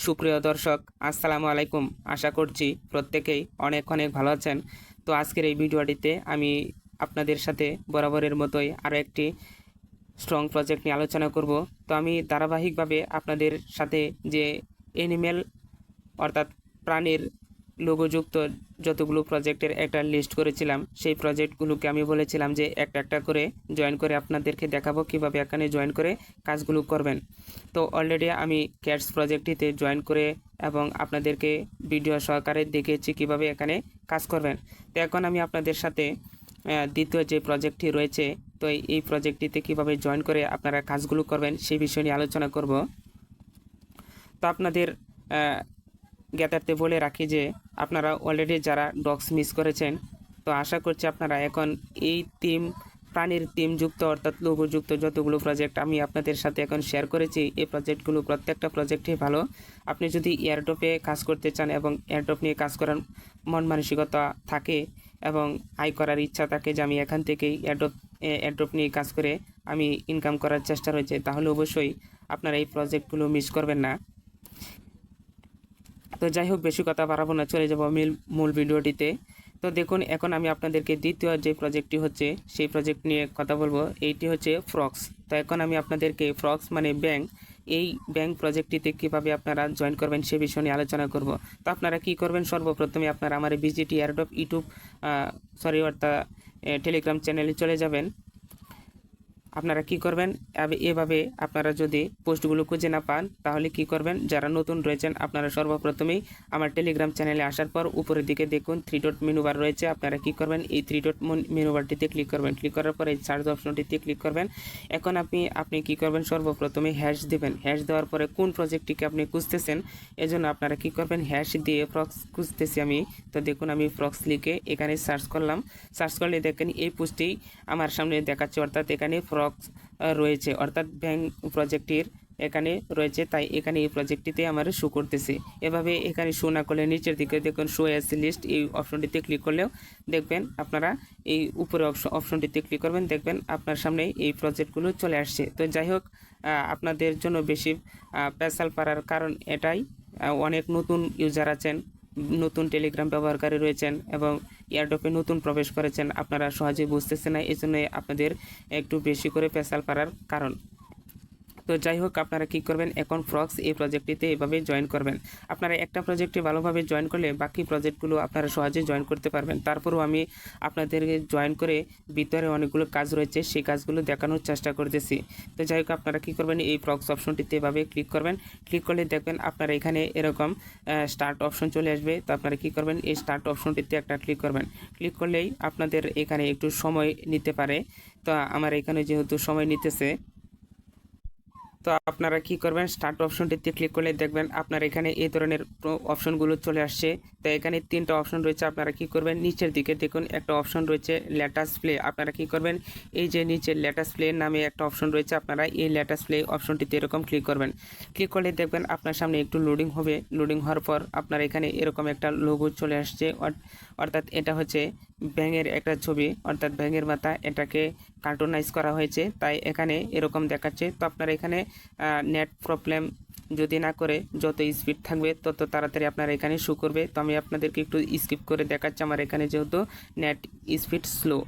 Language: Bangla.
সুপ্রিয় দর্শক, আসসালামু আলাইকুম। আশা করছি প্রত্যেকেই অনেক অনেক ভালো আছেন। তো আজকের এই ভিডিওটিতে আমি আপনাদের সাথে বরাবরের মতোই আরও একটি স্ট্রং প্রজেক্ট নিয়ে আলোচনা করব। তো আমি ধারাবাহিকভাবে আপনাদের সাথে যে অ্যানিমেল অর্থাৎ প্রাণীর লোগোযুক্ত যতগুলো প্রজেক্টের একটা লিস্ট করেছিলাম, সেই প্রজেক্টগুলোকে আমি বলেছিলাম যে একটা একটা করে জয়েন করে আপনাদেরকে দেখাবো কীভাবে এখানে জয়েন করে কাজগুলো করবেন। তো অলরেডি আমি ক্যাটস প্রজেক্টটিতে জয়েন করে এবং আপনাদেরকে ভিডিও সহকারে দেখিয়েছি কীভাবে এখানে কাজ করবেন। তো এখন আমি আপনাদের সাথে দ্বিতীয় যে প্রজেক্টটি রয়েছে, তো এই প্রজেক্টটিতে কীভাবে জয়েন করে আপনারা কাজগুলো করবেন সেই বিষয় নিয়ে আলোচনা করব। তো আপনাদের জ্ঞাতার্থে বলে রাখি যে আপনারা অলরেডি যারা ডগস মিস করেছেন, তো আশা করছি আপনারা এখন এই প্রাণীর যুক্ত অর্থাৎ লোগোযুক্ত যতগুলো প্রজেক্ট আমি আপনাদের সাথে এখন শেয়ার করেছি, এই প্রজেক্টগুলো প্রত্যেকটা প্রজেক্টই ভালো। আপনি যদি এয়ারড্রপে কাজ করতে চান এবং এয়ারড্রপ নিয়ে কাজ করার মন মানসিকতা থাকে এবং আয় করার ইচ্ছা থাকে যে আমি এখান থেকেই এয়ারড্রপ নিয়ে কাজ করে আমি ইনকাম করার চেষ্টা রয়েছে, তাহলে অবশ্যই আপনারা এই প্রজেক্টগুলো মিস করবেন না। তো যাই হোক, বেশি কথা বাড়াবো না, চলে যাব মূল ভিডিওটিতে। তো দেখুন, এখন আমি আপনাদেরকে দ্বিতীয় যে প্রজেক্টটি হচ্ছে সেই প্রজেক্ট নিয়ে কথা বলবো। এইটি হচ্ছে ফ্রক্স। তো এখন আমি আপনাদেরকে ফ্রক্স মানে ব্যাংক, এই ব্যাংক প্রজেক্টটিতে কীভাবে আপনারা জয়েন করবেন সে বিষয় নিয়ে আলোচনা করব। তো আপনারা কি করবেন, সর্বপ্রথমে আপনারা আমার বিজিটি এয়ারড্রপ অর্থাৎ টেলিগ্রাম চ্যানেলে চলে যাবেন। আপনারা কি করবেন, এভাবে আপনারা যদি পোস্টগুলো খুঁজে না পান তাহলে কি করবেন, যারা নতুন রয়েছেন আপনারা সর্বপ্রথমেই আমার টেলিগ্রাম চ্যানেলে আসার পর উপরের দিকে দেখুন 3 ডট মেনু বার রয়েছে। আপনারা কি করবেন, এই 3 ডট মেনু বারটিতে ক্লিক করবেন। ক্লিক করার পর এই সার্চ অপশনটিতে ক্লিক করবেন। এখন আপনি কি করবেন, সর্বপ্রথমে হ্যাশ দিবেন। হ্যাশ দেওয়ার পরে কোন প্রজেক্টটিকে আপনি খুঁজতেছেন, এজন্য আপনারা কি করবেন, হ্যাশ দিয়ে ফ্রক্স খুঁজতেছি আমি। তো দেখুন, আমি ফ্রক্স লিখে এখানে সার্চ করলাম। সার্চ করলে দেখেন এই পোস্টটি আমার সামনে দেখাচ্ছে, অর্থাৎ এখানে ফ্রক্স রয়েছে, অর্থাৎ ব্যাংক প্রজেক্টটির এখানে রয়েছে, তাই এখানে এই প্রজেক্টটিতে আমার শো করতেছে। এভাবে এখানে শো না করলে নিচের দিকে দেখুন শো অ্যাজ লিস্ট, এই অপশনটিতে ক্লিক করলেও দেখবেন আপনারা এই উপরে অপশনটিতে ক্লিক করবেন, দেখবেন আপনার সামনে এই প্রজেক্টগুলো চলে আসছে। তো যাই হোক, আপনাদের জন্য বেশি পেশাল পারার কারণ এটাই, অনেক নতুন ইউজার আছেন, নতুন টেলিগ্রাম ব্যবহারকারী রয়েছেন এবং এয়ারড্রপে নতুন প্রবেশ করেছেন, আপনারা সহজে বুঝতেছেন না, এই জন্য আপনাদের একটু বেশি করে পেশাল পারার কারণ। তো যাই হোক, আপনারা কি করবেন, এখন ফ্রক্স এই প্রজেক্টটিতে এভাবে জয়েন করবেন। আপনারা একটা প্রজেক্টে ভালোভাবে জয়েন করলে বাকি প্রজেক্টগুলো আপনারা সহজে জয়েন করতে পারবেন। তারপরও আমি আপনাদেরকে জয়েন করে ভিতরে অনেকগুলো কাজ রয়েছে, সেই কাজগুলো দেখানোর চেষ্টা করতেছি। তো যাই হোক, আপনারা কি করবেন, এই ফ্রক্স অপশনটিতে এভাবে ক্লিক করবেন। ক্লিক করলে দেখবেন আপনারা এখানে এরকম স্টার্ট অপশন চলে আসবে। তো আপনারা কি করবেন, এই স্টার্ট অপশনটিতে একটা ক্লিক করবেন। ক্লিক করলেই আপনাদের এখানে একটু সময় নিতে পারে। তো আমার এখানে যেহেতু সময় নিতেছে, তো আপনারা কি করবেন, স্টার্ট অপশনটিতে ক্লিক করলে দেখবেন আপনার এখানে এই ধরনের অপশনগুলো চলে আসছে। তো এখানে 3টা অপশন রয়েছে। আপনারা কি করবেন, নিচের দিকে দেখুন একটা অপশন রয়েছে লেটেস্ট প্লে। আপনারা কি করবেন, এই যে নিচে লেটেস্ট প্লে নামে একটা অপশন রয়েছে, আপনারা এই লেটেস্ট প্লে অপশনটিতে এরকম ক্লিক করবেন। ক্লিক করলে দেখবেন আপনার সামনে একটু লোডিং হবে। লোডিং হওয়ার পর আপনার এখানে এরকম একটা লোগো চলে আসছে, অর্থাৎ এটা হচ্ছে ব্যাঙের একটা ছবি, অর্থাৎ ব্যাঙের মাথা, এটাকে কার্টুনাইজ করা হয়েছে, তাই এখানে এরকম দেখাচ্ছে। তো আপনারা এখানে নেট প্রবলেম যদি না করে যত স্পিড থাকবে তত তাড়াতাড়ি আপনারা এখানে শো করবে। তো আমি আপনাদেরকে একটু স্কিপ করে দেখাচ্ছি, আমার এখানে যেহেতু নেট স্পিড স্লো,